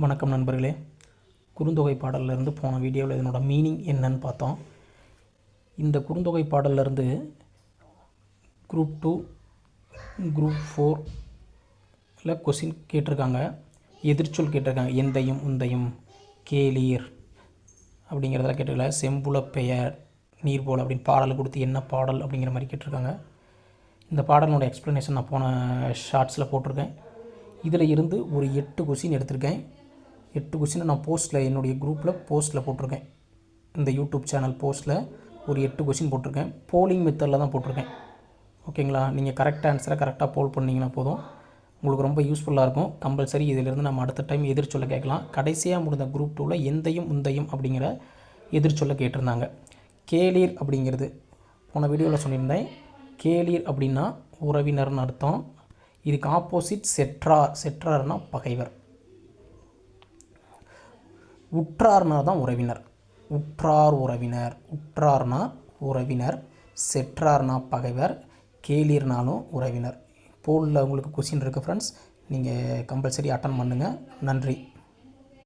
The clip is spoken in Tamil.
வணக்கம் நண்பர்களே. குறுந்தொகை பாடலிருந்து போன வீடியோவில் இதனோட மீனிங் என்னன்னு பார்த்தோம். இந்த குறுந்தொகை பாடலிருந்து குரூப் 2 குரூப் 4ல் கொஸ்டின் கேட்டிருக்காங்க. எதிர்ச்சொல் கேட்டிருக்காங்க. எந்தையும் உந்தையும் கேளீர் அப்படிங்கிறதெல்லாம் கேட்டிருக்கல. செம்புல பெயர் நீர் போல் அப்படின்னு பாடல் கொடுத்து என்ன பாடல் அப்படிங்கிற மாதிரி கேட்டிருக்காங்க. இந்த பாடலோட எக்ஸ்ப்ளனேஷன் நான் போன ஷார்ட்ஸில் போட்டிருக்கேன். இதில் இருந்து ஒரு 8 கொஸ்டின் எடுத்திருக்கேன். 8 கொஸ்டினை நான் போஸ்ட்டில் என்னுடைய குரூப்பில் போஸ்ட்டில் போட்டிருக்கேன். இந்த யூடியூப் சேனல் போஸ்ட்டில் ஒரு 8 கொஸ்டின் போட்டிருக்கேன். போலிங் மெத்தடில் தான் போட்டிருக்கேன். ஓகேங்களா? நீங்கள் கரெக்ட் ஆன்சரை கரெக்டாக போல் பண்ணிங்கன்னா போதும், உங்களுக்கு ரொம்ப யூஸ்ஃபுல்லாக இருக்கும். கம்பல்சரி இதிலிருந்து நம்ம அடுத்த டைம் எதிர்ச்சொல்ல கேட்கலாம். கடைசியாக முடிந்த குரூப் 2ல் எந்தையும் உந்தையும் அப்படிங்கிற எதிர்ச்சொல்ல கேட்டிருந்தாங்க. கேளீர் அப்படிங்கிறது போன வீடியோவில் சொல்லியிருந்தேன். கேளீர் அப்படின்னா உறவினர்னு அர்த்தம். இதுக்கு ஆப்போசிட் செற்றார். செற்றார்னா பகைவர். உற்றார்னா தான் உறவினர். உற்றார் உறவினர். உற்றார்னா உறவினர், செற்றார்னா பகைவர், கேளீர்னாலும் உறவினர். போலில் உங்களுக்கு கொஸ்டின் இருக்குது ஃப்ரெண்ட்ஸ். நீங்கள் கம்பல்சரி அட்டன் பண்ணுங்கள். நன்றி.